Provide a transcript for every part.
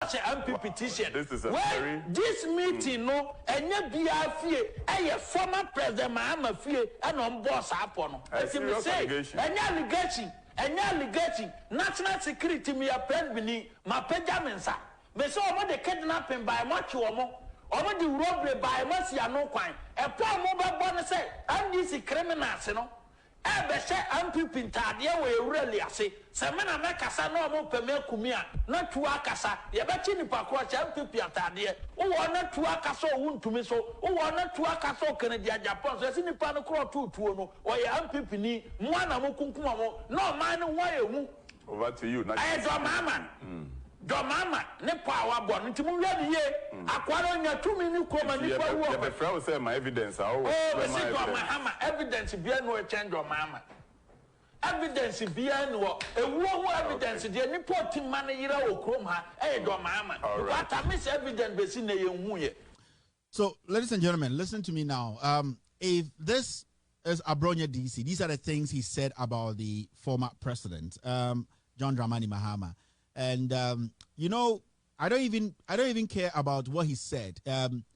MP petition. This is a very... This meeting, no, and you be a fee, and your former president, Mahama fee, and on boss upon. As you say, and allegation, national security, me a pen beneath my pejamensa. Me saw what the kidnapping by much or more. Over the robbery by Marcia no quine. A poor mobile bonus say, and this is criminals, you know. Ebe se ampi pintadeɛ we really ase se me na mekasa na omo peme kumia na tu akasa ye be chi nipa ko che ampi pintadeɛ wo na tu akasa wo ntumi so wo na tu akasa Kennedy Japan so se nipa no kro tutuo no o ye ampi pini mo na mo kunkuma mo na o man no wo ye mu. Over to you. I do mama. Mama, ne power born into me ye. Aquara nya 2 minutes koma ni kwa wo. The friend say my evidence. Oh, say do mama evidence be no change do mama. Evidence be no e wo evidence de ni poti man yira wo krom ha e do mama. What I miss evidence be si na ye hu ye. So, ladies and gentlemen, listen to me now. If this is ABRONY3, these are the things he said about the former president, John Dramani Mahama. And you know, I don't even care about what he said.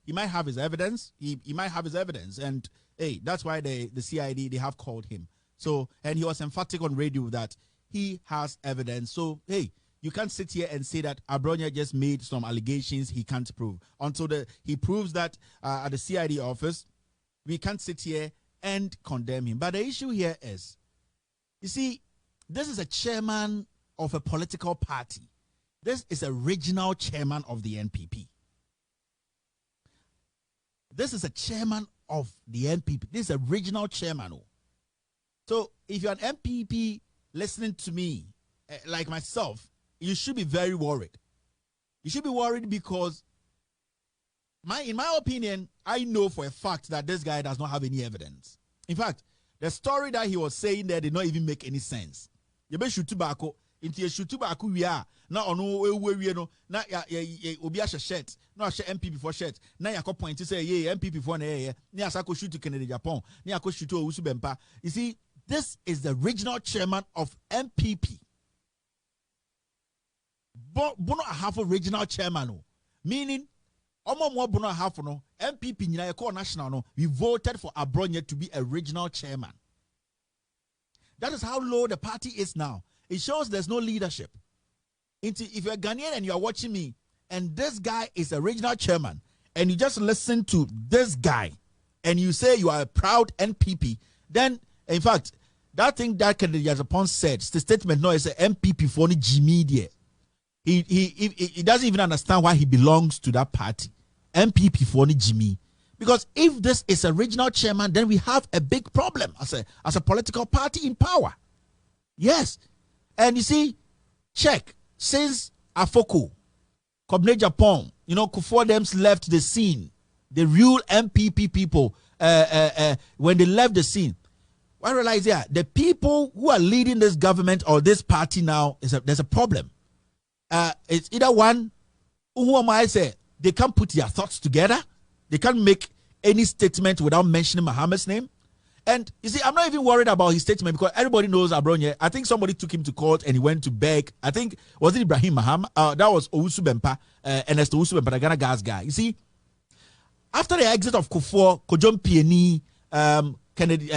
He might have his evidence. He might have his evidence, and hey, that's why the CID they have called him. So, and he was emphatic on radio that he has evidence. So hey, you can't sit here and say that ABRONY just made some allegations he can't prove. Until he proves that at the CID office, we can't sit here and condemn him. But the issue here is, you see, this is a chairman of a political party. This is a regional chairman of the NPP. This is a chairman of the NPP. This is a regional chairman. So if you're an NPP listening to me, like myself, you should be very worried. You should be worried because in my opinion, I know for a fact that this guy does not have any evidence. In fact, the story that he was saying there did not even make any sense. You better shoot tobacco. Into a shoot back we are now on we no na obi a shirt no a MPP for shirt na yakọ point to say yeah MPP for na yeah ni asako shoot to Kennedy Japan ni akọ shoot to Owusu Bempa. You see, this is the regional chairman of MPP. Bono Ahafo regional chairman, meaning omo mo Bono Ahafo no MPP nyina yakọ national no, we voted for ABRONY to be a regional chairman. That is how low the party is now. It shows there's no leadership. If you're Ghanaian and you're watching me, and this guy is a regional chairman, and you just listen to this guy, and you say you are a proud NPP, then, in fact, that thing that Kennedy Japan said, the statement no is an MPP for the G-Media. He doesn't even understand why he belongs to that party. MPP for the G-Me. Because if this is a regional chairman, then we have a big problem as a political party in power. Yes. And you see, check, since Afoko, Kobne Japan, you know, Kufuor left the scene, the real MPP people, when they left the scene, I realize the people who are leading this government or this party now, there's a problem. It's either one, who am I say, they can't put their thoughts together, they can't make any statement without mentioning Muhammad's name. And you see, I'm not even worried about his statement because everybody knows ABRONY. I think somebody took him to court and he went to beg. I think, was it Ibrahim Maham? That was Owusu Bempa, Ernest Owusu Bempa, the Ghana gas guy. You see, after the exit of Kufuor, Kojom Pieni, Kennedy,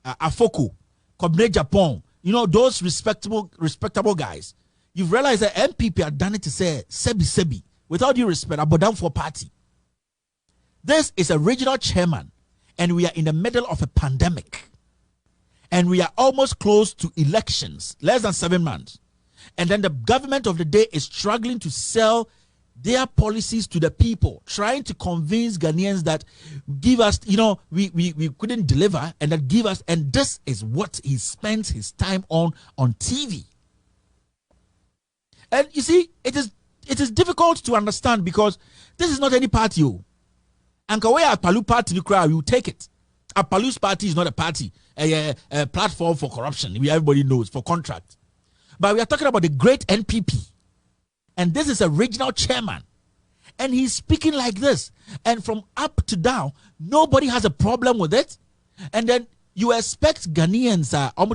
Afoko, Kobne Japan, you know, those respectable guys, you've realized that MPP are done it to say, Sebi, without due respect, Abodam for party. This is a regional chairman. And we are in the middle of a pandemic. And we are almost close to elections, less than 7 months. And then the government of the day is struggling to sell their policies to the people, trying to convince Ghanaians that give us, you know, we couldn't deliver, and that give us, and this is what he spends his time on TV. And you see, it is difficult to understand because this is not any party. And the way a Palu party we will take it. A Palu's party is not a party, a platform for corruption. Everybody knows, for contract. But we are talking about the great NPP. And this is a regional chairman. And he's speaking like this. And from up to down, nobody has a problem with it. And then you expect Ghanaians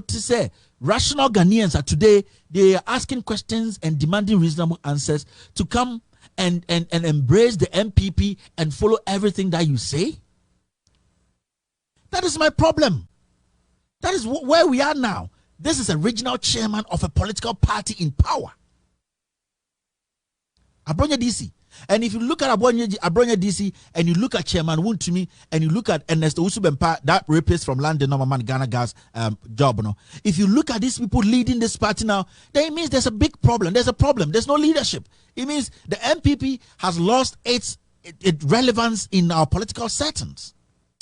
to say, rational Ghanaians are today, they are asking questions and demanding reasonable answers to come and embrace the MPP and follow everything that you say? That is my problem. That is where we are now. This is a regional chairman of a political party in power. ABRONY3. And if you look at ABRONY3 and you look at Chairman Wontumi and you look at Ernesto Usubempa, that rapist from London, man, Ghana Gas job, no. If you look at these people leading this party now, then it means there's a big problem. There's a problem. There's no leadership. It means the MPP has lost its relevance in our political settings.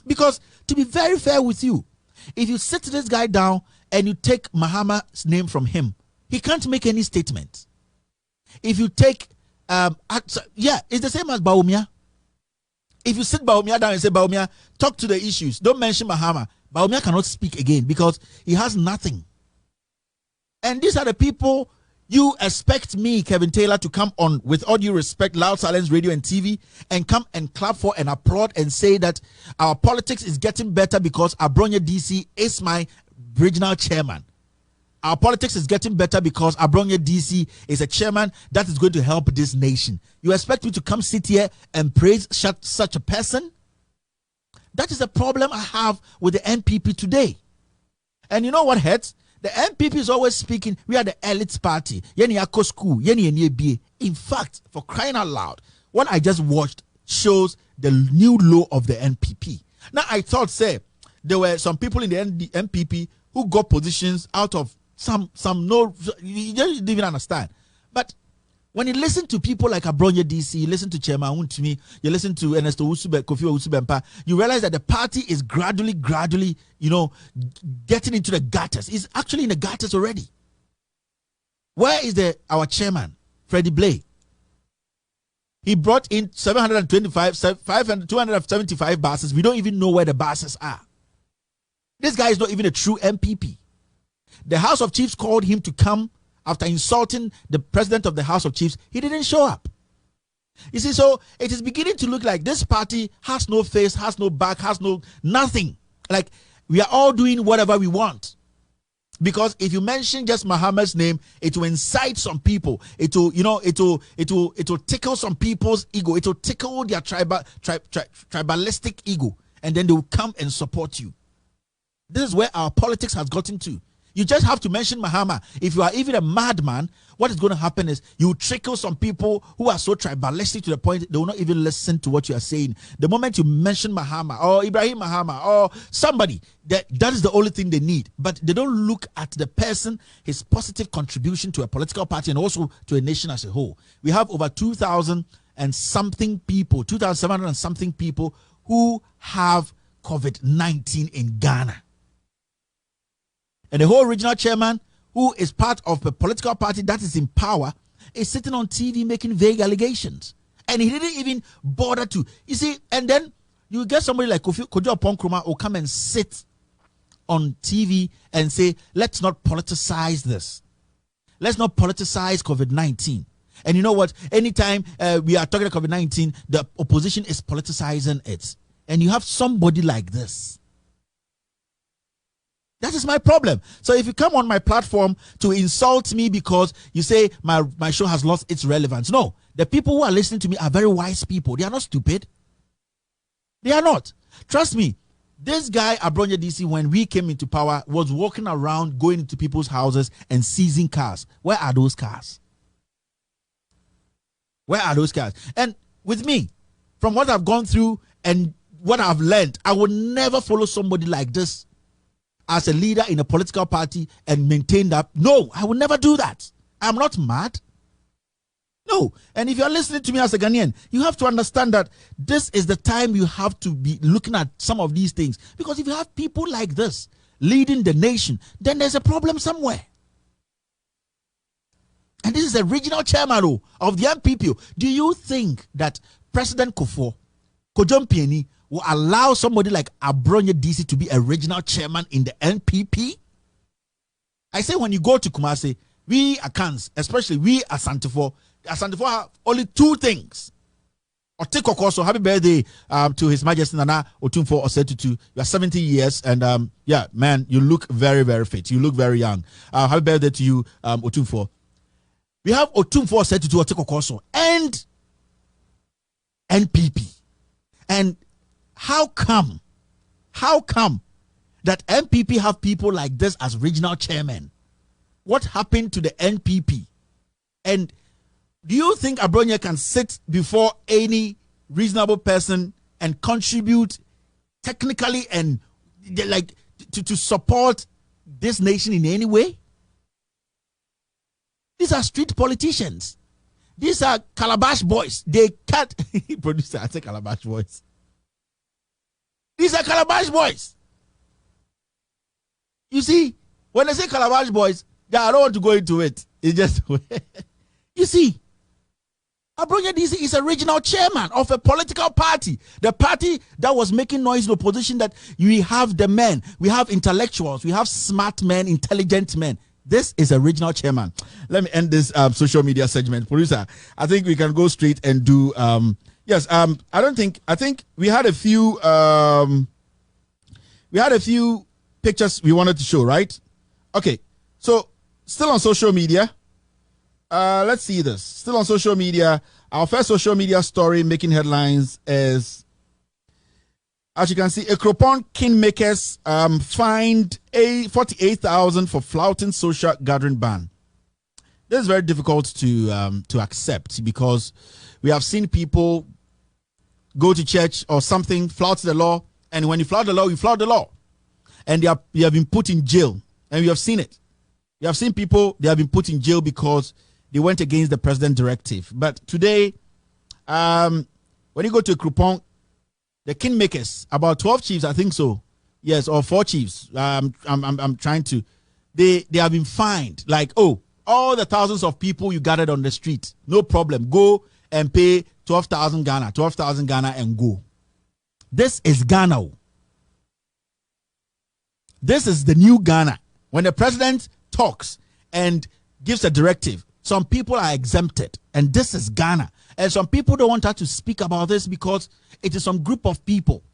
Because to be very fair with you, if you sit this guy down and you take Mahama's name from him, he can't make any statement. If you take it's the same as Bawumia. If you sit Bawumia down and say, Bawumia, talk to the issues, don't mention Mahama, Bawumia cannot speak again because he has nothing. And these are the people you expect me, Kevin Taylor, to come on, with all due respect, Loud Silence Radio and TV, and come and clap for and applaud and say that our politics is getting better because ABRONY3 is my regional chairman. Our politics is getting better because ABRONY3 is a chairman that is going to help this nation. You expect me to come sit here and praise such a person? That is a problem I have with the NPP today. And you know what hurts? The NPP is always speaking, we are the elite party. In fact, for crying out loud, what I just watched shows the new low of the NPP. Now, I thought, say, there were some people in the NPP who got positions out of some no, you didn't even understand. But when you listen to people like ABRONY3, you listen to Chairman Wontumi, you listen to Ernesto Kofi Usubempa, you realize that the party is gradually, getting into the gutters. It's actually in the gutters already. Where is our chairman, Freddie Blay? He brought in 275 buses. We don't even know where the buses are. This guy is not even a true MPP. The House of Chiefs called him to come after insulting the president of the House of Chiefs. He didn't show up. You see, so it is beginning to look like this party has no face, has no back, has nothing. Like we are all doing whatever we want. Because if you mention just Muhammad's name, it will incite some people. It will tickle some people's ego. It will tickle their tribalistic ego, and then they will come and support you. This is where our politics has gotten to. You just have to mention Mahama. If you are even a madman, what is going to happen is you trickle some people who are so tribalistic to the point they will not even listen to what you are saying. The moment you mention Mahama or Ibrahim Mahama or somebody, that is the only thing they need. But they don't look at the person, his positive contribution to a political party and also to a nation as a whole. We have over 2,000 and something people, 2,700 and something people who have COVID-19 in Ghana. And the whole regional chairman, who is part of a political party that is in power, is sitting on TV making vague allegations. And he didn't even bother to. You see, and then you get somebody like Kojo Ponkroma will come and sit on TV and say, let's not politicize this. Let's not politicize COVID-19. And you know what? Anytime we are talking about COVID-19, the opposition is politicizing it. And you have somebody like this. That is my problem. So if you come on my platform to insult me because you say my show has lost its relevance, no. The people who are listening to me are very wise people. They are not stupid. They are not. Trust me. This guy, ABRONY3, when we came into power, was walking around, going into people's houses and seizing cars. Where are those cars? Where are those cars? And with me, from what I've gone through and what I've learned, I would never follow somebody like this as a leader in a political party and maintain that. No, I will never do that. I'm not mad. No. And if you're listening to me as a Ghanaian, you have to understand that this is the time you have to be looking at some of these things. Because if you have people like this leading the nation, then there's a problem somewhere. And this is the regional chairman of the MPP. Do you think that President Kojo Mpieni will allow somebody like ABRONY3 to be a regional chairman in the NPP? I say when you go to Kumasi, we Akans, especially we Asantefo have only two things So happy birthday to His Majesty Nana Otumfuo Osei-Tutu. You are 70 years, and yeah, man, you look very, very fit. You look very young. Happy birthday to you, Otumfuo. We have Otumfuo Osei-Tutu, Otekokoso, and NPP. And how come that NPP have people like this as regional chairman? What happened to the NPP? And do you think ABRONY can sit before any reasonable person and contribute technically and like to support this nation in any way? These are street politicians. These are Calabash boys. They can't producer. I say Calabash boys. These are Calabash boys. You see, when I say Calabash boys, I don't want to go into it. It's just you see. ABRONY is a regional chairman of a political party. The party that was making noise in opposition, that we have the men, we have intellectuals, we have smart men, intelligent men. This is a regional chairman. Let me end this social media segment. Producer, I think we can go straight and do, yes, I think we had a few, pictures we wanted to show, right? Okay, so still on social media. Let's see this. Still on social media. Our first social media story making headlines is, as you can see, Ekropon kingmakers fined 48,000 for flouting social gathering ban. This is very difficult to accept, because we have seen people go to church or something, flout the law, and when you flout the law, you flout the law, and they have been put in jail, and we have seen it. We have seen people, they have been put in jail because they went against the president directive. But today, when you go to Krupong, the kingmakers, about 12 chiefs, I think so. Yes, or 4 chiefs. I'm trying to. They have been fined. Like, oh, all the thousands of people you gathered on the street, no problem. Go and pay 12,000 Ghana and go. This is Ghana. This is the new Ghana. When the president talks and gives a directive, some people are exempted, and this is Ghana. And some people don't want us to speak about this because it is some group of people.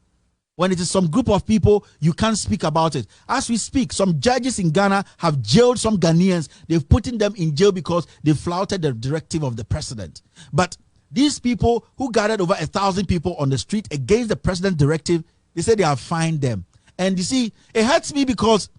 When it is some group of people, you can't speak about it. As we speak, some judges in Ghana have jailed some Ghanaians. They've put them in jail because they flouted the directive of the president. But these people who gathered over 1,000 people on the street against the president directive, they say they have fined them. And you see, it hurts me because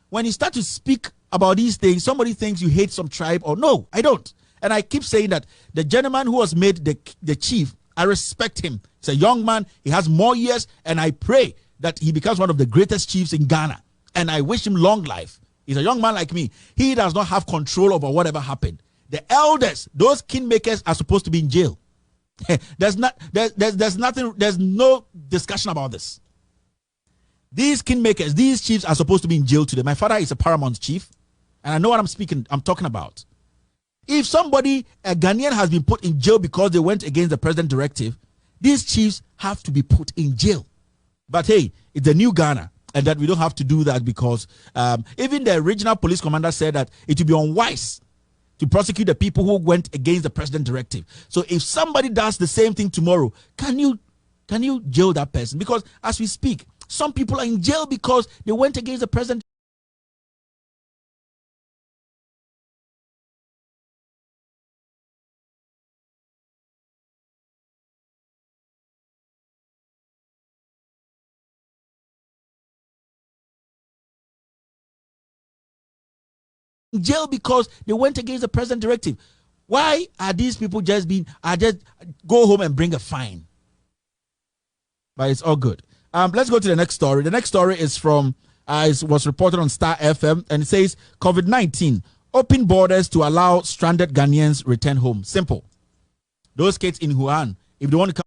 when you start to speak about these things, somebody thinks you hate some tribe, or no, I don't. And I keep saying that the gentleman who was made the chief, I respect him. He's a young man. He has more years, and I pray that he becomes one of the greatest chiefs in Ghana. And I wish him long life. He's a young man like me. He does not have control over whatever happened. The elders, those kingmakers, are supposed to be in jail. There's no discussion about this. These kingmakers, these chiefs are supposed to be in jail today. My father is a paramount chief, and I know what I'm talking about. If somebody, a Ghanaian, has been put in jail because they went against the president directive, these chiefs have to be put in jail. But hey, it's a new Ghana, and that we don't have to do that because even the regional police commander said that it would be unwise to prosecute the people who went against the president directive. So if somebody does the same thing tomorrow, can you jail that person? Because as we speak, some people are in jail because they went against the president. In jail because they went against the president directive. Why are these people just go home and bring a fine? But it's all good. Let's go to the next story. The next story is from it was reported on Star FM, and it says COVID-19 open borders to allow stranded Ghanaians return home. Simple. Those kids in Wuhan, if they want to come